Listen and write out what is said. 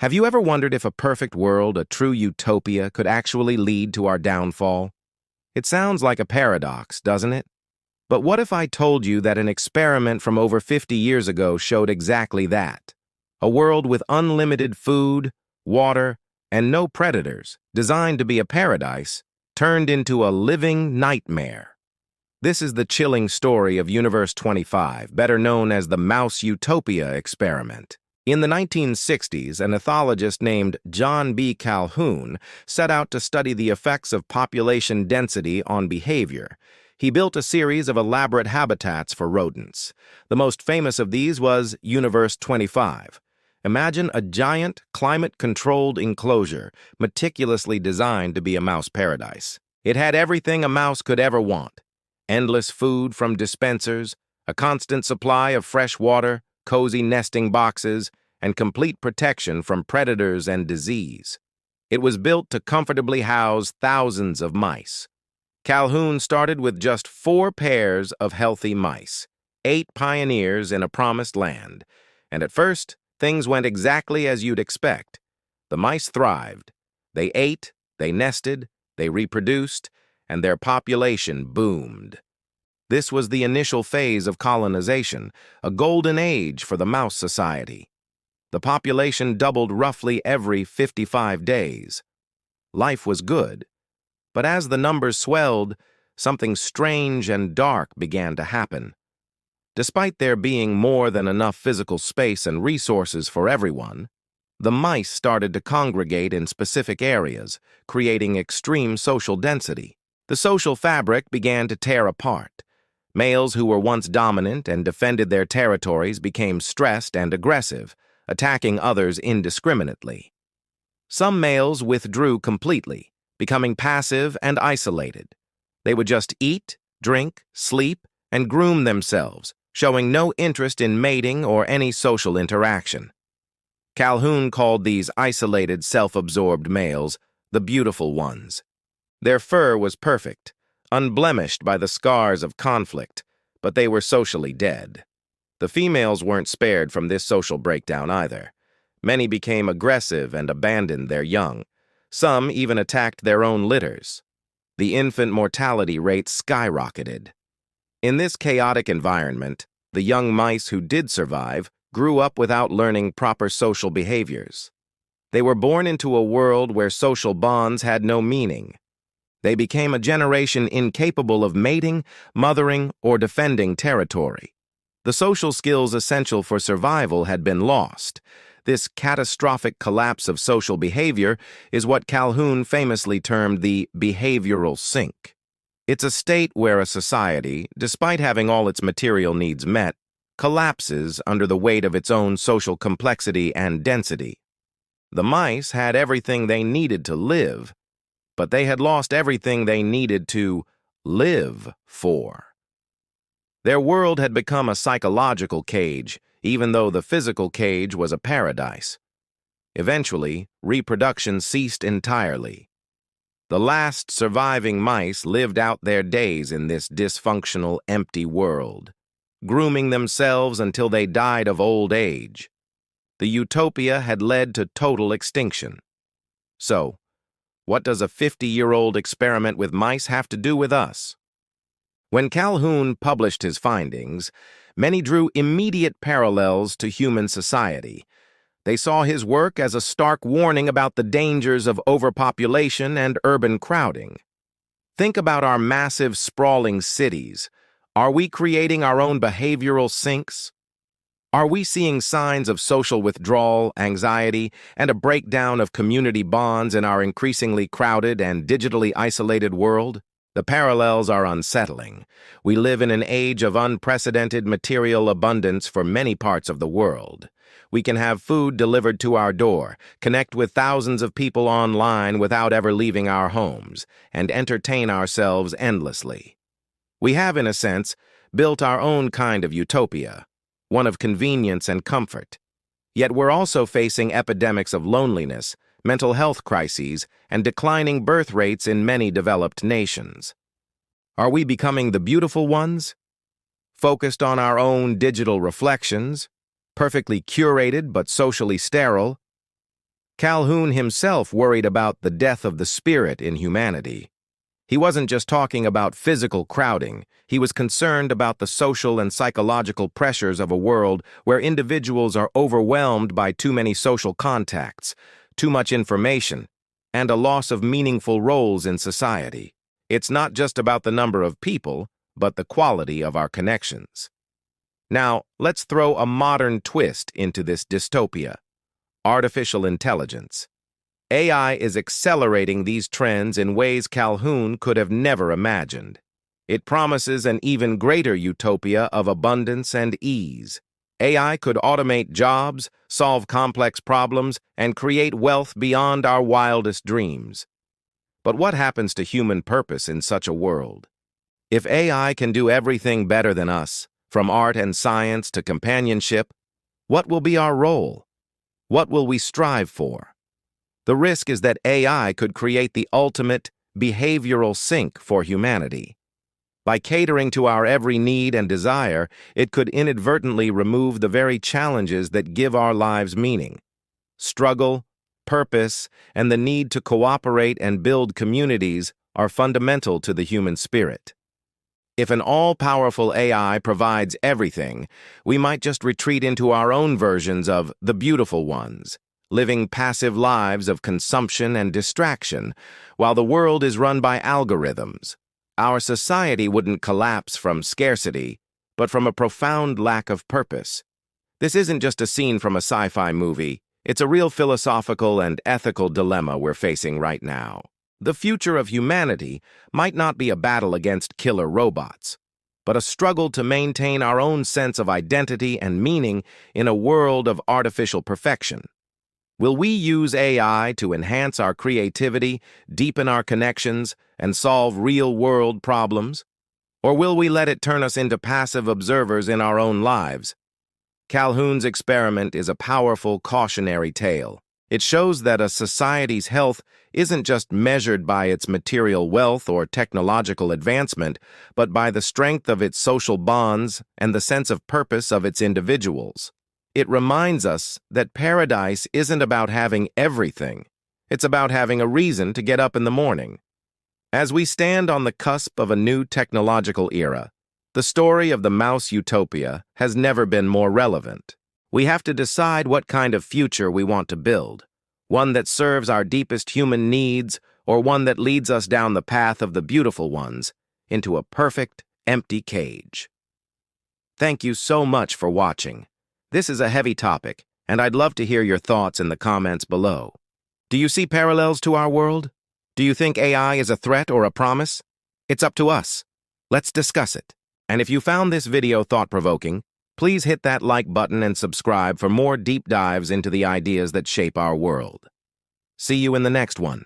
Have you ever wondered if a perfect world, a true utopia, could actually lead to our downfall? It sounds like a paradox, doesn't it? But what if I told you that an experiment from over 50 years ago showed exactly that? A world with unlimited food, water, and no predators, designed to be a paradise, turned into a living nightmare. This is the chilling story of Universe 25, better known as the Mouse Utopia experiment. In the 1960s, an ethologist named John B. Calhoun set out to study the effects of population density on behavior. He built a series of elaborate habitats for rodents. The most famous of these was Universe 25. Imagine a giant, climate-controlled enclosure, meticulously designed to be a mouse paradise. It had everything a mouse could ever want: endless food from dispensers, a constant supply of fresh water, cozy nesting boxes, and complete protection from predators and disease. It was built to comfortably house thousands of mice. Calhoun started with just 4 pairs of healthy mice, 8 pioneers in a promised land, and at first, things went exactly as you'd expect. The mice thrived. They ate, they nested, they reproduced, and their population boomed. This was the initial phase of colonization, a golden age for the mouse society. The population doubled roughly every 55 days. Life was good, but as the numbers swelled, something strange and dark began to happen. Despite there being more than enough physical space and resources for everyone, the mice started to congregate in specific areas, creating extreme social density. The social fabric began to tear apart. Males who were once dominant and defended their territories became stressed and aggressive, attacking others indiscriminately. Some males withdrew completely, becoming passive and isolated. They would just eat, drink, sleep, and groom themselves, showing no interest in mating or any social interaction. Calhoun called these isolated, self-absorbed males the beautiful ones. Their fur was perfect, unblemished by the scars of conflict, but they were socially dead. The females weren't spared from this social breakdown either. Many became aggressive and abandoned their young. Some even attacked their own litters. The infant mortality rate skyrocketed. In this chaotic environment, the young mice who did survive grew up without learning proper social behaviors. They were born into a world where social bonds had no meaning. They became a generation incapable of mating, mothering, or defending territory. The social skills essential for survival had been lost. This catastrophic collapse of social behavior is what Calhoun famously termed the behavioral sink. It's a state where a society, despite having all its material needs met, collapses under the weight of its own social complexity and density. The mice had everything they needed to live, but they had lost everything they needed to live for. Their world had become a psychological cage, even though the physical cage was a paradise. Eventually, reproduction ceased entirely. The last surviving mice lived out their days in this dysfunctional, empty world, grooming themselves until they died of old age. The utopia had led to total extinction. So, what does a 50-year-old experiment with mice have to do with us? When Calhoun published his findings, many drew immediate parallels to human society. They saw his work as a stark warning about the dangers of overpopulation and urban crowding. Think about our massive, sprawling cities. Are we creating our own behavioral sinks? Are we seeing signs of social withdrawal, anxiety, and a breakdown of community bonds in our increasingly crowded and digitally isolated world? The parallels are unsettling. We live in an age of unprecedented material abundance for many parts of the world. We can have food delivered to our door, connect with thousands of people online without ever leaving our homes, and entertain ourselves endlessly. We have, in a sense, built our own kind of utopia, one of convenience and comfort. Yet we're also facing epidemics of loneliness, mental health crises, and declining birth rates in many developed nations. Are we becoming the beautiful ones? Focused on our own digital reflections, perfectly curated but socially sterile? Calhoun himself worried about the death of the spirit in humanity. He wasn't just talking about physical crowding. He was concerned about the social and psychological pressures of a world where individuals are overwhelmed by too many social contacts, too much information, and a loss of meaningful roles in society. It's not just about the number of people, but the quality of our connections. Now, let's throw a modern twist into this dystopia: artificial intelligence. AI is accelerating these trends in ways Calhoun could have never imagined. It promises an even greater utopia of abundance and ease. AI could automate jobs, solve complex problems, and create wealth beyond our wildest dreams. But what happens to human purpose in such a world? If AI can do everything better than us, from art and science to companionship, what will be our role? What will we strive for? The risk is that AI could create the ultimate behavioral sink for humanity. By catering to our every need and desire, it could inadvertently remove the very challenges that give our lives meaning. Struggle, purpose, and the need to cooperate and build communities are fundamental to the human spirit. If an all-powerful AI provides everything, we might just retreat into our own versions of the beautiful ones, living passive lives of consumption and distraction, while the world is run by algorithms. Our society wouldn't collapse from scarcity, but from a profound lack of purpose. This isn't just a scene from a sci-fi movie. It's a real philosophical and ethical dilemma we're facing right now. The future of humanity might not be a battle against killer robots, but a struggle to maintain our own sense of identity and meaning in a world of artificial perfection. Will we use AI to enhance our creativity, deepen our connections, and solve real-world problems? Or will we let it turn us into passive observers in our own lives? Calhoun's experiment is a powerful cautionary tale. It shows that a society's health isn't just measured by its material wealth or technological advancement, but by the strength of its social bonds and the sense of purpose of its individuals. It reminds us that paradise isn't about having everything. It's about having a reason to get up in the morning. As we stand on the cusp of a new technological era, the story of the Mouse Utopia has never been more relevant. We have to decide what kind of future we want to build, one that serves our deepest human needs or one that leads us down the path of the beautiful ones into a perfect, empty cage. Thank you so much for watching. This is a heavy topic, and I'd love to hear your thoughts in the comments below. Do you see parallels to our world? Do you think AI is a threat or a promise? It's up to us. Let's discuss it. And if you found this video thought-provoking, please hit that like button and subscribe for more deep dives into the ideas that shape our world. See you in the next one.